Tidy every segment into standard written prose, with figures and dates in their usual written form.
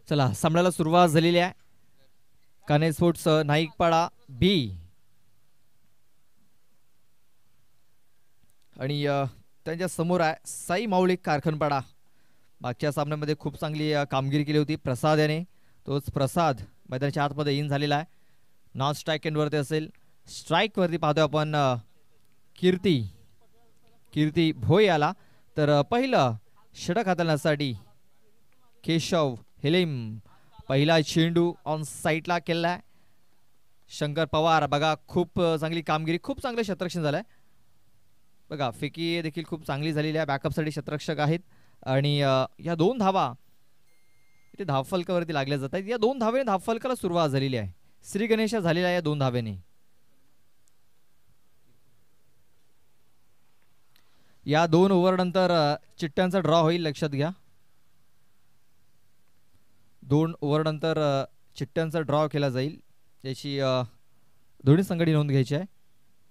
चला सामन्याला सुरुवात झालेली आहे. काने स्पोर्ट्स नाईकपाडा बी आणि त्यांच्या समोर आहे साई माऊली कारखानपाडा. मागच्या सामन्यामध्ये खूप चांगली कामगिरी केली होती प्रसाद याने. तोच प्रसाद मैदानाच्या आतमध्ये इन झालेला आहे. नॉन स्ट्राईक एंडवरती असेल. स्ट्राईकवरती पाहतोय आपण कीर्ती भोय आला. तर पहिलं षटक हाताळण्यासाठी केशव हेलिम. पहिला चेंडू ऑन साईडला केला आहे. शंकर पवार बघा खूप चांगली कामगिरी, खूप चांगलं क्षेत्ररक्षण झालंय बघा. फेकी देखील खूप चांगली झालेली आहे. बॅकअपसाठी क्षेत्ररक्षक आहेत आणि या 2 धावा इथे धावफलकावरती लागल्या जात आहेत. या 2 धावेने धावफलकाला सुरुवात झालेली आहे. श्री गणेशा झालेला आहे या 2 धावेने. या 2 ओव्हरनंतर चिट्ट्यांचा ड्रॉ होईल, लक्षात घ्या. 2 ओव्हरनंतर चिट्ट्यांचा ड्रॉ केला जाईल, याची दोन्ही संघांनी नोंद घ्यायची आहे.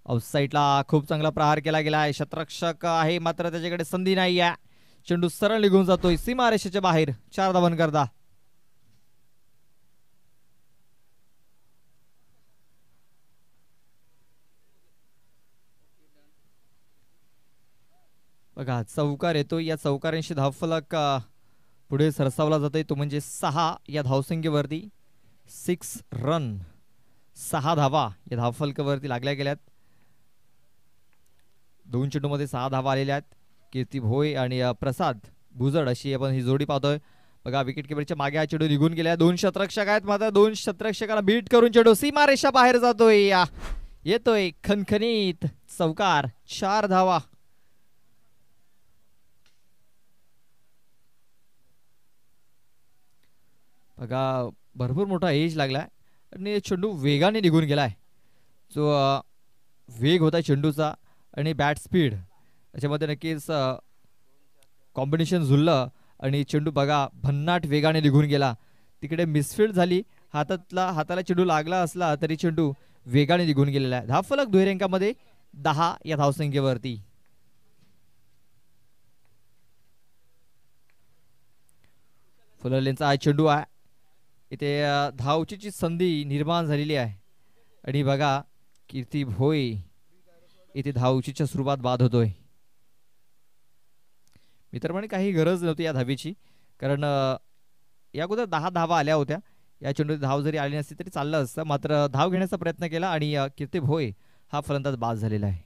आउटसाईडला खूप चांगला प्रहार केला गेला आहे. क्षेत्ररक्षक आहे मात्र त्याच्याकडे संधी नाही आहे. चेंडू सरळ निघून जातोय सीमारेषेच्या बाहेर. 4 धावांकरता बघा चौकार येतो. या चौकारांशी धावफलक पुढे सरसावला जातोय, तो म्हणजे 6 या धावसंख्येवरती. 6 रन, 6 धावा या धावफलकावरती लागल्या गेल्यात. 2 चेंडूमध्ये 6 धावा आलेल्या आहेत. कीर्ती भोय आणि प्रसाद भुजड अशी आपण ही जोडी पाहतोय बघा. विकेट किपरच्या मागे हा चेंडू निघून गेला. 2 क्षेत्ररक्षक आहेत मात्र 2 क्षेत्ररक्षकाला बीट करून चेंडू सीमारेषा बाहेर जातोय. येतोय खणखणीत चौकार. 4 धावा. बघा भरपूर मोठा एज लागलाय आणि चेंडू वेगाने निघून गेलाय. जो वेग होता चेंडूचा आणि बॅट स्पीड याच्यामध्ये नक्कीच कॉम्बिनेशन जुळलं आणि चेंडू बघा भन्नाट वेगाने निघून गेला. तिकडे मिसफील्ड झाली. हाताला चेंडू लागला असला तरी चेंडू वेगाने निघून गेलेला आहे. धावफलक दुहेरी 10 या धावसंख्येवरती. फुलरलेनचा हा चेंडू आहे. इथे धावचीची संधी निर्माण झालेली आहे आणि बघा कीर्ती भोय इथे धावचीच्या सुरुवात बाद होतोय. मित्रमंडळी काही गरज नव्हती या धावेची, कारण या अगोदर 10 धावा आल्या होत्या. या चेंडूत धाव जरी आली नसती तरी चाललं असतं, मात्र धाव घेण्याचा प्रयत्न केला आणि कीर्ती भोय हा फलंदाज बाद झालेला आहे.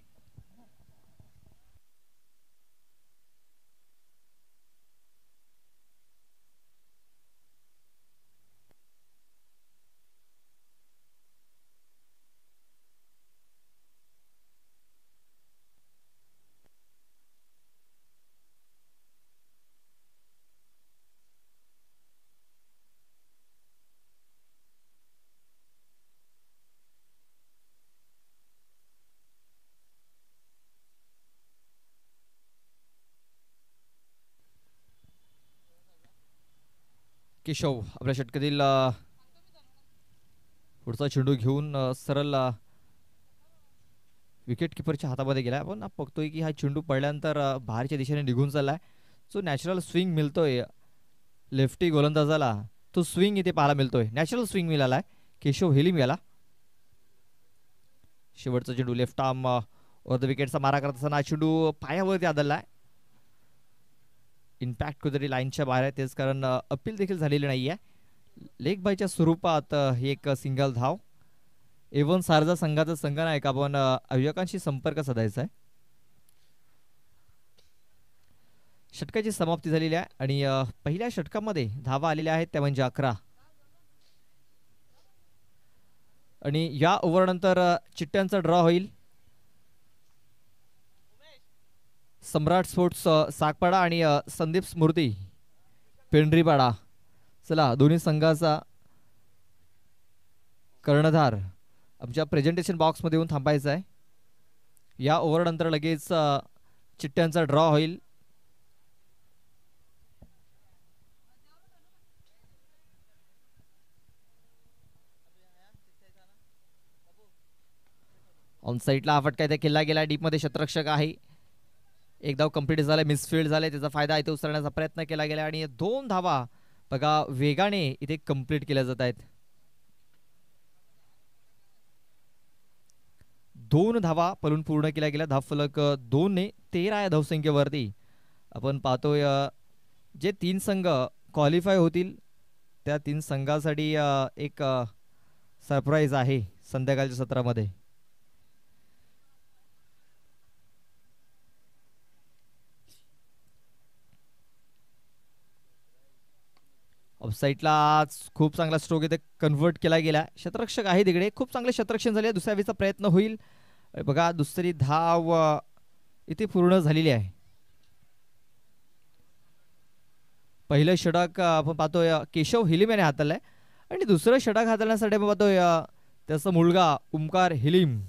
केशव आपल्या षटकातील पुढचा चेंडू घेऊन सरळ विकेट किपरच्या हातामध्ये गेला. आपण बघतोय की हा चेंडू पडल्यानंतर बाहेरच्या दिशेने निघून चाललाय. जो नॅचरल स्विंग मिळतोय लेफ्टी गोलंदाजाला, तो स्विंग इथे पाहायला मिळतोय. नॅचरल स्विंग मिळालाय केशव हेलिम याला. शेवटचा चेंडू लेफ्ट आर्म द विकेटचा मारा करत असताना चेंडू पायावरती आदळलाय. इम्पॅक्ट कुठेतरी लाईनच्या बाहेर आहे, तेच कारण अपील देखील झालेली नाहीये. लेग बायच्या स्वरूपात ही एक सिंगल धाव. एवन सारजा संघाचा संघनायक आपण आयोजकांशी संपर्क साधायचा आहे. षटकाची समाप्ती झालेली आहे आणि पहिल्या षटकामध्ये धावा आलेल्या आहेत त्या म्हणजे 11. आणि या ओव्हरनंतर चिट्ट्यांचा ड्रॉ होईल. सम्राट स्पोर्ट्स सागपाडा आणि संदीप स्मृती पेंढरीपाडा. चला दोन्ही संघाचा कर्णधार आमच्या प्रेझेंटेशन बॉक्समध्ये येऊन थांबायचा आहे. या ओव्हरनंतर लगेच चिट्ट्यांचा ड्रॉ होईल. ऑन साईडला हा फटका इथे केला गेला. डीपमध्ये क्षेत्ररक्षक आहे. एक धाव कंप्लीट झाला, मिसफील्ड झाले, त्याचा फायदा इथे उचलण्याचा प्रयत्न केला गेला आणि 2 धावा बघा वेगाने इथे कंप्लीट केल्या जात आहेत. 2 धावा पळून पूर्ण केल्या गेल्या. धावफलक 2 ने 13 या धावसंख्येवरती आपण पाहतोय. जे 3 संघ क्वालिफाय होतील त्या 3 संघासाठी एक सरप्राईज आहे संध्याकाळच्या सत्रामध्ये. ऑफसाईडला खूप चांगला स्ट्रोक इथे कन्व्हर्ट केला गेला. शतरक्षक आहे तिकडे. खूप चांगले शतरक्षण झाले. दुसऱ्या वेळेचा प्रयत्न होईल. बघा दुसरी धाव इथे पूर्ण झालेली आहे. पहिलं षटक आपण पाहतोय केशव हिलीम याने हाताळलंय आणि दुसरं षटक हाताळण्यासाठी आपण पाहतोय त्याचा मुलगा ओमकार हिलीम.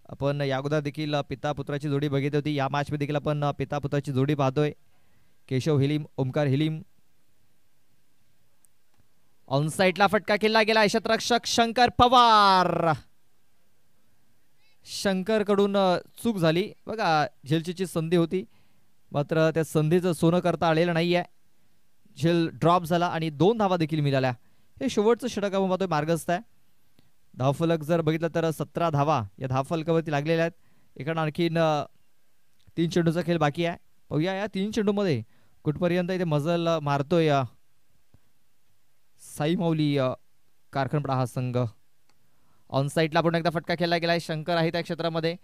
आपण या अगोदर देखील पिता पुत्राची जोडी बघितली होती. या मॅच मध्ये देखील आपण पिता पुत्राची जोडी पाहतोय. केशव हिलीम ओमकार हिलीम. ऑन साइडला फटका केला गेला. शतरक्षक शंकर पवार. शंकर कडून चूक झाली. बघा झेलची संधी होती मात्र त्या संधीचं सोनं करता आलेलं नाहीये. झेल ड्रॉप झाला आणि 2 धावा देखील मिळाल्या. हे शेवटचं षटक आपण पाहतोय मार्गस्थ आहे. धावफलक जर बघितलं तर 17 धावा या धावफलकावरती लागलेल्या आहेत. इकडे आणखीन 3 चेंडूचा खेळ बाकी आहे. पाहूया या 3 चेंडूमध्ये कुठपर्यंत इथे मजल मारतोय साई माऊली कारखानपडा हा संघ. ऑन साइडला पण एकदा फटका खेळला गेलाय. शंकर आहे त्या क्षेत्रामध्ये.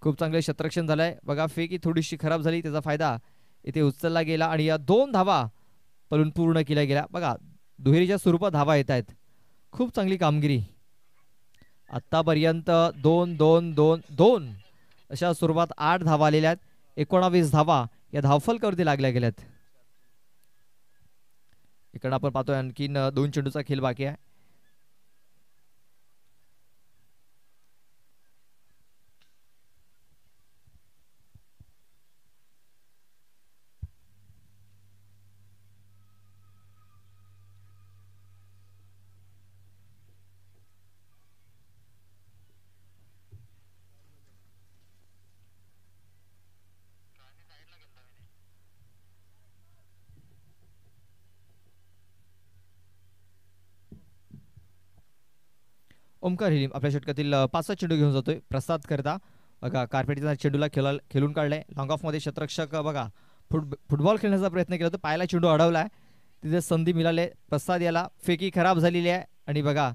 खूप चांगले शतरक्षण झालंय. बघा फेकी थोडीशी खराब झाली. त्याचा फायदा इथे उचलला गेला आणि या 2 धावा पळून पूर्ण केल्या गेल्या. बघा दुहेरीच्या स्वरूपात धावा येत आहेत. खूप चांगली कामगिरी आतापर्यंत. 2-2-2-2 अशा स्वरूपात 8 धावा आलेल्या आहेत. 19 धावा या धावफलकावरती लागल्या गेल्यात. इकडे आपण पाहतोय आणखीन 2 चेंडूचा खेळ बाकी आहे. ओमकार हिलीम आपल्या षटकातील 5 चेंडू घेऊन जातोय प्रसाद करता. बघा कार्पेटच्या चेंडूला खेळून काढलाय. लॉंग ऑफ मध्ये शतरक्षक बघा फुटबॉल खेळण्याचा प्रयत्न केला तर पायाला चेंडू अडवलाय. तिथे संधी मिळाली. प्रसाद याला फेकी खराब झालेली आहे आणि बघा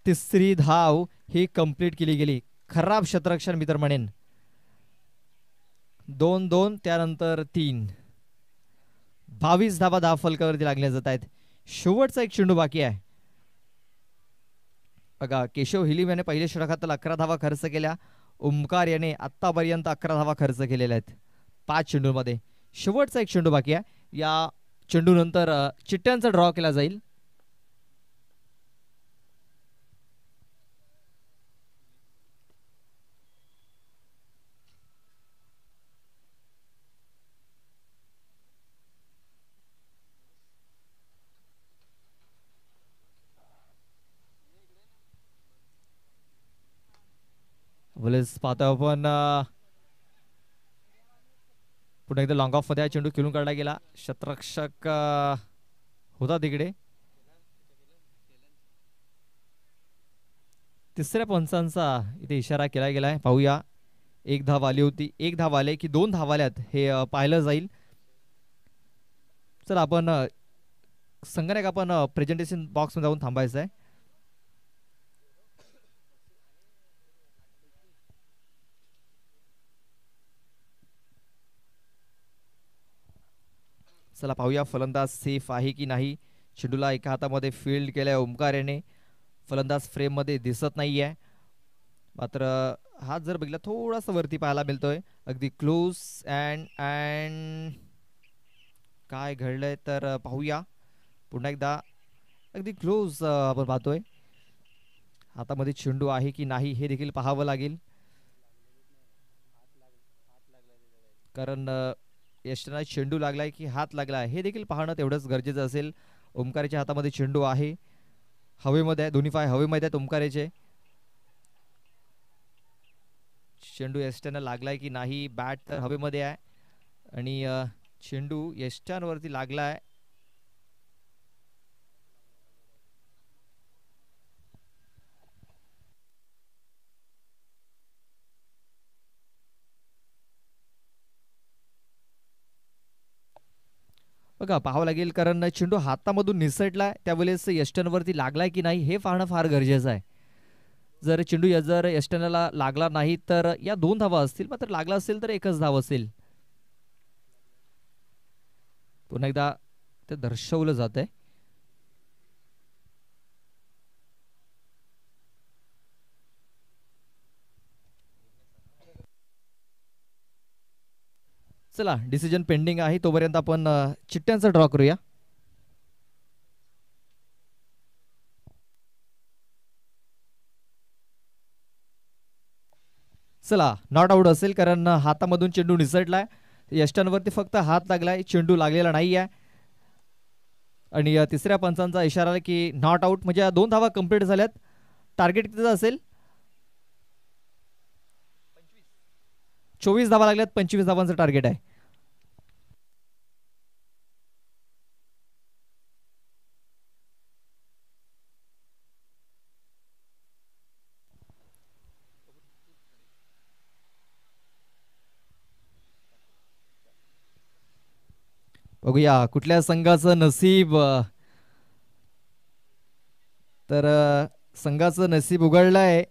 तिसरी धाव ही कंप्लीट केली गेली. खराब शतरक्षण मी तर म्हणेन. 2-2 त्यानंतर 3. 22 धावा धावफलकावरती लागल्या जात आहेत. शेवटचा एक चेंडू बाकी आहे. बघा केशव हिलीम याने पहिल्या षटकात 11 धावा खर्च केल्या. ओमकार याने आतापर्यंत 11 धावा खर्च केलेल्या आहेत 5 चेंडूंमध्ये. शेवटचा एक चेंडू बाकी आहे. या चेंडू नंतर चिट्ट्यांचा ड्रॉ केला जाईल. पाहतो आपण पुन्हा एकदा लॉंग ऑफ मध्ये चेंडू खेळून काढला गेला. शतरक्षक होता तिकडे. तिसऱ्या पंचांचा इथे इशारा केला गेलाय. पाहूया 1 धाव आली होती. 1 धाव आले की 2 धाव आल्यात हे पाहिलं जाईल. चला आपण संगणक आपण प्रेझेंटेशन बॉक्स मध्ये जाऊन थांबायचं आहे. चला पाहूया फलंदाज सेफ आहे की नाही. चेंडूला एका हातामध्ये फील्ड केलाय ओमकार याने. फलंदाज फ्रेम मध्ये दिसत नाहीये मात्र हात जर बघितला थोडासा वरती पाहायला मिळतोय. अगदी क्लोज अँड काय घडलंय तर पाहूया पुन्हा एकदा. अगदी क्लोज आपण पाहतोय. हातामध्ये चेंडू आहे की नाही हे देखील पाहावं लागेल कारण यशना चेंडू लागलाय की हात लागलाय हे देखील पाहणं तेवढंच गरजेचं असेल. ओमकाराच्या हातामध्ये चेंडू आहे. हवेमध्ये आहे. दोन्ही पाय हवेमध्ये आहेत ओमकाराचे. चेंडू एस्टेना लागलाय की नाही. बॅट तर हवेमध्ये आहे आणि चेंडू यष्ट्यांवरती लागलाय. बघा पाहावं लागेल, कारण चेंडू हातामधून निसटलाय त्यावेळेस यष्ट्यांवरती लागलाय की नाही हे पाहणं फार गरजेचं आहे. जर चेंडू जर यष्ट्यांना लागला नाही तर या 2 धावा असतील, मात्र लागला असेल तर एकच धाव असेल. पुन्हा एकदा ते दर्शवलं जात आहे. चला डिसिजन पेंडिंग आहे, तोपर्यंत आपण चिठ्ठ्यांचा ड्रॉ करूया. चला नॉट आउट असेल, कारण हातामधून चेंडू निसटलाय. यष्ट्यांवरती फक्त हात लागलाय, चेंडू लागलेला नाही आहे. आणि तिसऱ्या पंचांचा इशारा आला की नॉट आउट, म्हणजे 2 धावा कंप्लीट झाल्यात. टार्गेट कितीचा असेल? 24 धावा लागल्यात, 25 धावांचं टार्गेट आहे. बघूया कुठल्या संघाचं नसीब. तर संघाचं नसीब उघडलंय.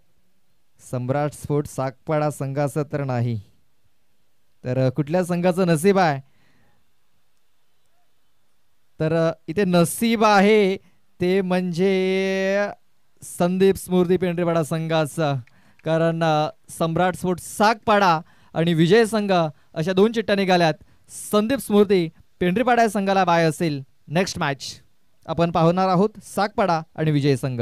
सम्राट स्पोर्ट्स सागपाडा संघाचं तर नाही. तर कुठल्या संघाचं नसीब आहे? तर इथे नसीब आहे ते म्हणजे संदीप स्मृती पेंढरीपाडा संघाचा, कारण सम्राट स्पोर्ट्स सागपाडा आणि विजय संघ अशा 2 चिठ्ठ्या निघाल्यात. संदीप स्मृती पेंढरीपाडा या संघाला बाय असेल. नेक्स्ट मॅच आपण पाहणार आहोत सागपाडा आणि विजय संघ.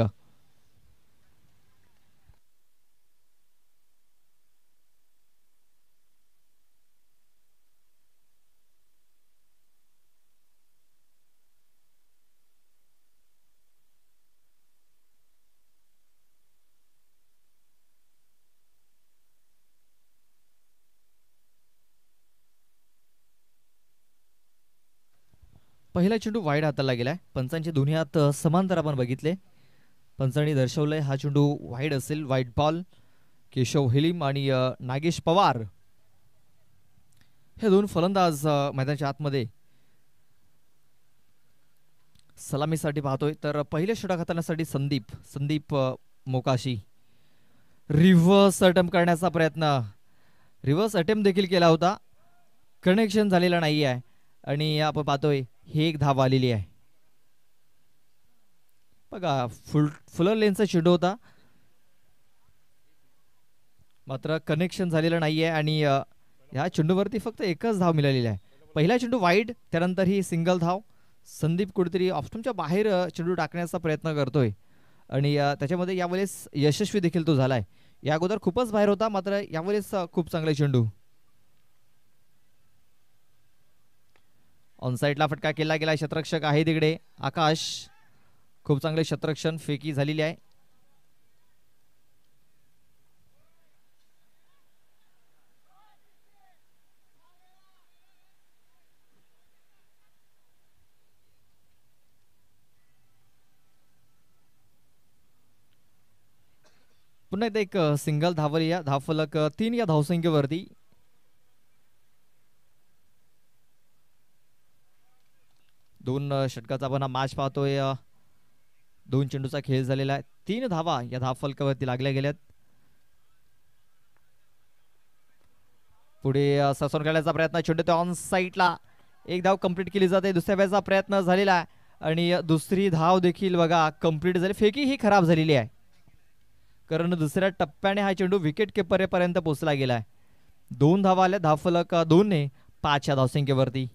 पहिला चेंडू वाईड हाताला गेलाय. पंचांचे दोन्ही हात समांतर आपण बघितले. पंचांनी दर्शवलंय हा चेंडू वाईड असेल. Wide ball. केशव हेलिम आणि नागेश पवार हे 2 फलंदाज मैदानाच्या आतमध्ये सलामीसाठी पाहतोय. तर पहिल्या षटक हाताळण्यासाठी संदीप मोकाशी रिव्हर्स अटेम्प्ट करण्याचा प्रयत्न. रिव्हर्स अटेम्प्ट देखील केला होता, कनेक्शन झालेला नाही आहे. आणि आपण पाहतोय ही एक धाव आलेली आहे. बघा फुलर लेनचा चेंडू होता, मात्र कनेक्शन झालेलं नाही आहे. आणि ह्या चेंडूवरती फक्त एकच धाव मिळालेली आहे. पहिला चेंडू वाईड, त्यानंतर ही सिंगल धाव. संदीप कुठेतरी ऑप्शनच्या बाहेर चेंडू टाकण्याचा प्रयत्न करतोय आणि त्याच्यामध्ये यावेळेस यशस्वी देखील तो झालाय. या अगोदर खूपच बाहेर होता, मात्र यावेळेस खूप चांगला चेंडू. ऑनसाईडला फटका केला गेला. शतरक्षक आहे तिकडे आकाश. खूप चांगले शतरक्षण फेकी झालेली आहे. पुन्हा एकदा एक सिंगल धावली या धावफलक 3 या धावसंख्येवरती. दोन षटकाचा आपण मॅच पाहतोय. 2 चेंडूचा खेळ झालेला आहे. 3 धावा या धावफलकावरती लागल्या गेल्यात. पुढे ससून खेळण्याचा प्रयत्न. चेंडू ऑन साईडला. एक धाव कंप्लीट केली जाते. दुसऱ्या वेळेचा प्रयत्न झालेला आहे आणि दुसरी धाव देखील बघा कंप्लीट झाली. फेकी ही खराब झालेली आहे, कारण दुसऱ्या टप्प्याने हा चेंडू विकेट किपरपर्यंत पोहोचला गेलाय. 2 धावा आल्या. धावफलक 2 ने 5 या धावसंख्येवरती.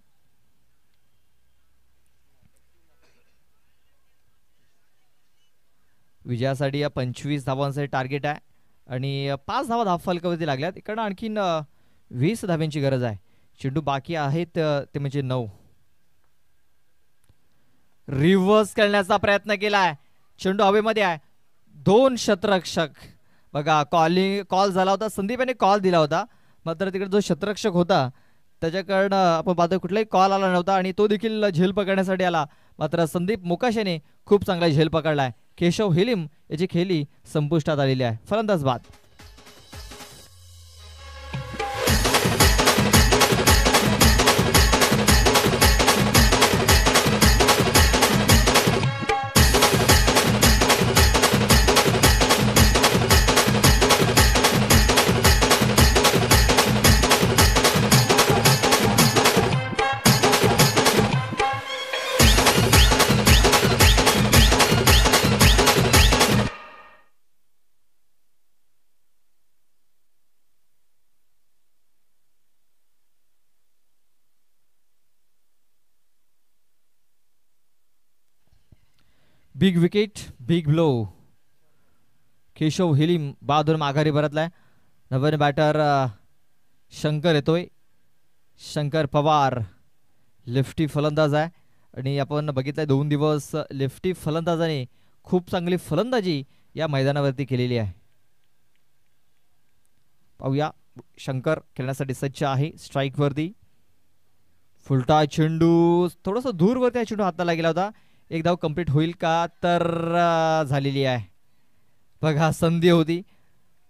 विजयासाठी या 25 धावांचे टार्गेट आहे आणि 5 धावा धावफलकावरती लागल्यात. इकडनं आणखीन 20 धाव्यांची गरज आहे. चेंडू बाकी आहेत ते म्हणजे 9. रिव्हर्स करण्याचा प्रयत्न केलाय. चेंडू हवेमध्ये आहे. 2 शतरक्षक बघा. कॉल झाला होता. संदीप यांनी कॉल दिला होता, मात्र तिकडे जो शतरक्षक होता त्याच्याकडनं आपण पाहतोय कुठलाही कॉल आला नव्हता आणि तो देखील झेल पकडण्यासाठी आला. मात्र संदीप मोकाशेने खूप चांगला झेल पकडलाय. केशव हेलिम याची खेळी संपुष्टात आलेली आहे. फलंदाज बाद. Big wicket, big blow. Keshav हेलिम बहादूर माघारी परतलाय. नवीन बॅटर शंकर येतोय. शंकर पवार लेफ्टी फलंदाज आहे आणि आपण बघितलंय 2 दिवस लेफ्टी फलंदाजाने खूप चांगली फलंदाजी या मैदानावरती केलेली आहे. पाहूया, शंकर खेळण्यासाठी सज्ज आहे. स्ट्राईक वरती फुलटा चेंडू थोडंसं दूरवरती हा चेंडू हाताला गेला होता. एक धाव कंप्लीट होईल का, तर झालेली आहे. बघा, संधी होती.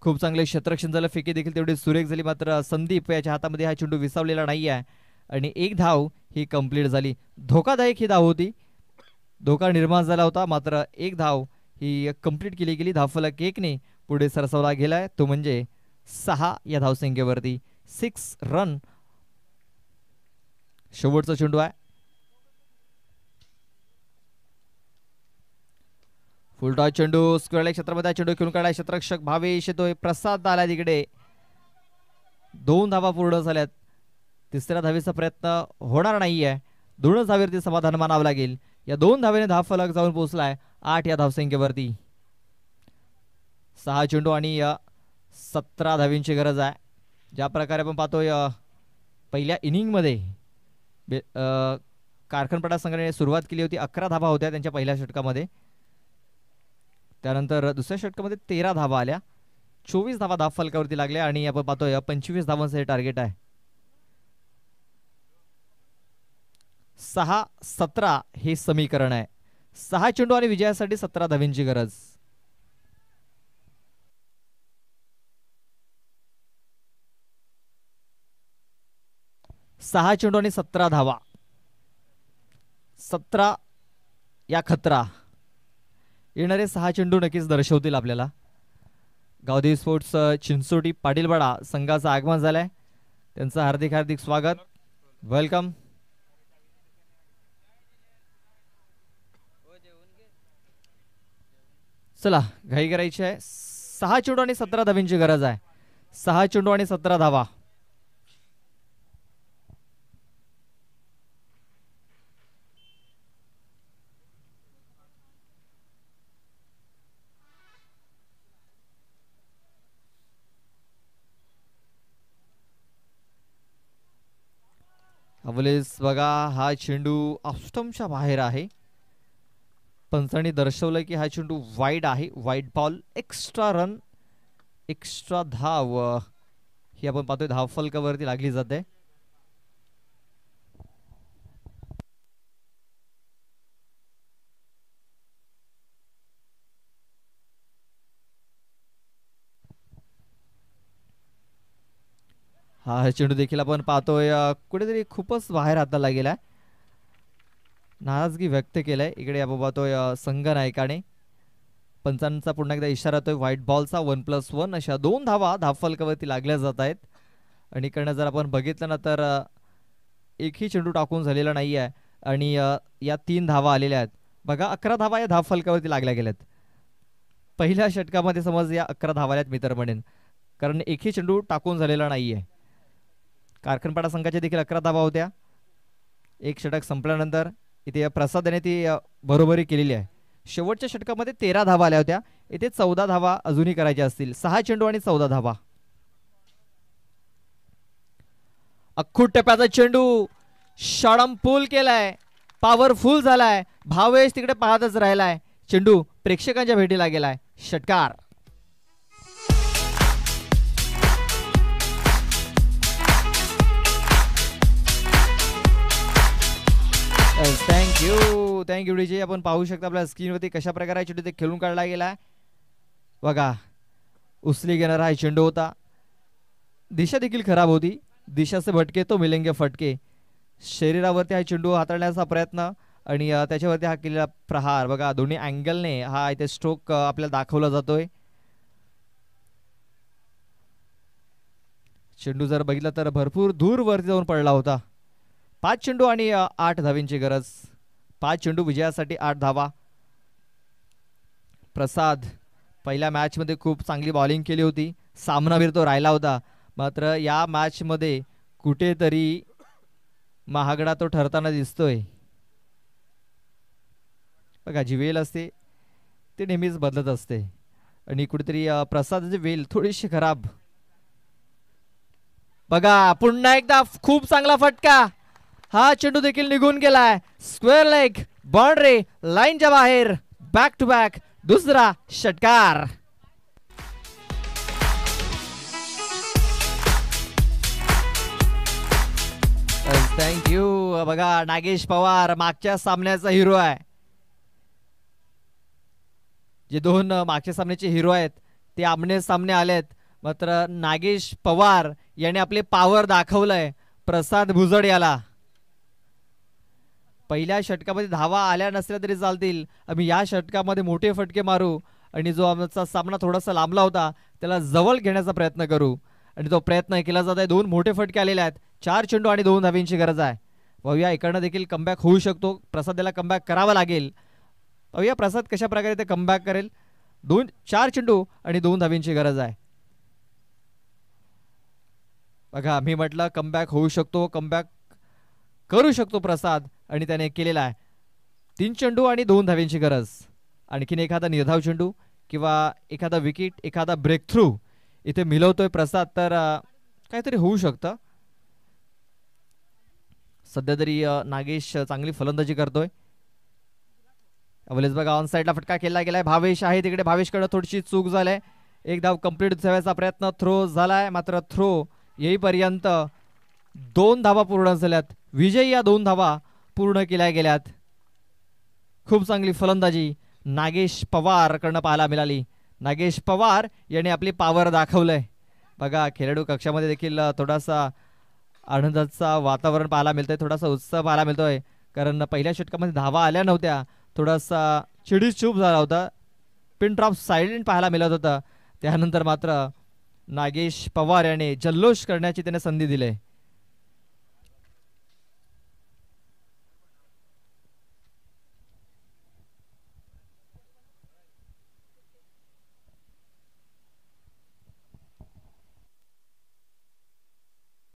खूप चांगले क्षेत्ररक्षण झालं. फेकी देखील तेवढी सुरेख झाली. मात्र संदीप याच्या हातामध्ये हा चेंडू विसावलेला नाही आहे आणि एक धाव ही कंप्लीट झाली. धोकादायक ही धाव होती. धोका निर्माण झाला होता. मात्र एक धाव ही कंप्लीट केली गेली. धावफलक 1ने पुढे सरसावला गेलाय. तो म्हणजे 6 या धावसंख्येवरती. 6 रन. शेवटचा चेंडू आहे. फुलटॉस चेंडू स्क्वेअर लेग क्षेत्रामध्ये चेंडू खेळून काढाय. क्षेत्ररक्षक भावेश येतोय. प्रसाद आला तिकडे. 2 धावा पूर्ण झाल्यात. तिसऱ्या धावेचा प्रयत्न होणार नाहीये. 2 धावेवरती समाधान मानावं लागेल. या 2 धावेने धावफलक जाऊन पोहोचलाय 8 या धावसंख्येवरती. 6 चेंडू आणि 17 धावींची गरज आहे. ज्या प्रकारे आपण पाहतोय पहिल्या इनिंगमध्ये कारखानपाडा संघाने सुरुवात केली होती. 11 धावा होत्या त्यांच्या पहिल्या षटकामध्ये. त्यानंतर दुसऱ्या षटकामध्ये 13 धावा आल्या. 24 धावा धावफलकावरती लागल्या आणि आपण पाहतोय 25 धावांचं हे टार्गेट आहे. 6-17 हे समीकरण आहे. 6 चेंडू आणि विजयासाठी 17 धावींची गरज. सहा चेंडू आणि 17 धावा. 17 या खतरा. येणारे 6 चेंडू नक्कीच दर्शवतील आपल्याला. गावदेवी स्पोर्ट्स चिंचोटी पाटीलवाडा संघाचं आगमन झालंय. त्यांचं हार्दिक हार्दिक स्वागत. वेलकम. चला, घाई करायची आहे. 6 चेंडू आणि 17 धावींची गरज आहे. 6 चेंडू आणि 17 धावा. अवलेस बघा, हा चेंडू ऑफस्टंपच्या बाहेर आहे. पंचांनी दर्शवलं की हा चेंडू वाईड आहे. Wide ball. Extra run, extra धाव ही आपण पाहतोय धावफलकावरती लागली जाते. हा चेंडू देखील आपण पाहतोय कुठेतरी खूपच बाहेर हाताला गेलाय. नाराजगी व्यक्त केलाय इकडे आपण पाहतोय संघ नायकाने. पंचांचा पुन्हा एकदा इशारा येतोय व्हाईट बॉलचा. 1+1 अशा 2 धावा धावफलकावरती लागल्या जात आहेत. आणि इकडनं जर आपण बघितलं ना तर एकही चेंडू टाकून झालेला नाही आहे आणि या 3 धावा आलेल्या आहेत. बघा, 11 धावा या धावफलकावरती लागल्या गेल्यात. पहिल्या षटकामध्ये समज या 11 धावा आल्यात मित्र म्हणेन, कारण एकही चेंडू टाकून झालेला नाही आहे. कारखानपाडा संघाच्या देखील 11 धावा होत्या. एक षटक संपल्यानंतर इथे प्रसादाने ती बरोबरी केलेली आहे. शेवटच्या षटकामध्ये 13 धावा आल्या होत्या. इथे 14 धावा अजूनही करायच्या असतील. 6 चेंडू आणि 14 धावा. अख्खूट टप्प्याचा चेंडू षडंपूल केलाय. पॉवरफुल झालाय. भावेश तिकडे पाहतच राहिलाय. चेंडू प्रेक्षकांच्या भेटीला गेलाय. षटकार. Thank you DJ. आपण पाहू शकता आपल्या स्क्रीनवरती कशा प्रकारे चेंडू ते खेळून काढला गेला. बघा उचली घेणारा हा चेंडू होता. दिशा देखील खराब होती. दिशा से भटके तो मिलेंगे फटके. शरीरावरती हा चेंडू हाताळण्याचा प्रयत्न आणि त्याच्यावरती हा केलेला प्रहार. बघा दोन्ही अँगलने हा इथे स्ट्रोक आपल्याला दाखवला जातोय. चेंडू जर बघितला तर भरपूर दूर वरती जाऊन पडला होता. 5 चेंडू आणि 8 धावींची गरज. 5 चेंडू विजयासाठी 8 धावा. प्रसाद पहिल्या मॅच मध्ये खूप चांगली बॉलिंग केली होती. सामनावीर तो राहिला होता. मात्र या मॅच मध्ये कुठेतरी महागडा तो ठरताना दिसतोय. बघा जी वेल असते ते नेहमीच बदलत असते आणि कुठेतरी प्रसादाची वेल थोडीशी खराब. बघा पुन्हा एकदा खूप चांगला फटका. हा चेंडू देखील निघून गेलाय. स्क्वेअर लेग बाउंड्री लाईनच्या बाहेर. बॅक टू बॅक दुसरा षटकार. थँक्यू. बघा नागेश पवार मागच्या सामन्याचा हिरो आहे. जे 2 मागच्या सामन्याचे हिरो आहेत ते आमने सामने आलेत. मात्र नागेश पवार याने आपले पॉवर दाखवलंय प्रसाद भुजड याला. पहिल्या षटकामध्ये धावा आल्या नसल्या तरी चालतील. आम्ही या षटकामध्ये मोठे फटके मारू आणि जो आमचा सामना थोडासा लांबला होता त्याला जवळ घेण्याचा प्रयत्न करू आणि तो प्रयत्न केला जात आहे. 2 मोठे फटके आलेले आहेत. 4 चेंडू आणि 2 धावींची गरज आहे. पाहूया इकडनं देखील कमबॅक होऊ शकतो. प्रसाद याला कमबॅक करावा लागेल. पाहूया प्रसाद कशा प्रकारे ते कमबॅक करेल. 4 चेंडू आणि 2 धावींची गरज आहे. बघा मी म्हटलं कमबॅक होऊ शकतो. कमबॅक करू शकतो प्रसाद आणि त्याने केलेला आहे. 3 चेंडू आणि 2 धावींची गरज. आणखीन एखादा निर्धाव चेंडू किंवा एखादा विकेट एखादा ब्रेक थ्रू इथे मिळवतोय प्रसाद तर काहीतरी होऊ शकतं. सध्या तरी नागेश चांगली फलंदाजी करतोय. अवलेच बघा ऑन साईडला फटका केला गेलाय. भावेश आहे तिकडे. भावेशकडे थोडीशी चूक झालाय. एक धाव कंप्लीट ठेवायचा प्रयत्न थ्रो झालाय. मात्र थ्रो येईपर्यंत 2 धावा पूर्ण झाल्यात. विजय या 2 धावा पूर्ण केल्या गेल्यात. खूप चांगली फलंदाजी नागेश पवार कडनं पाहायला मिळाली. नागेश पवार याने आपली पॉवर दाखवलंय. बघा खेळाडू कक्षामध्ये देखील थोडासा आनंदाचा वातावरण पाहायला मिळतंय. थोडासा उत्साह पाहायला मिळतोय कारण पहिल्या षटकामध्ये धावा आल्या नव्हत्या. थोडासा चिडीचूप झाला होता. पिन ड्रॉप सायलेंट पाहायला मिळत होता. त्यानंतर मात्र नागेश पवार याने जल्लोष करण्याची त्याने संधी दिली.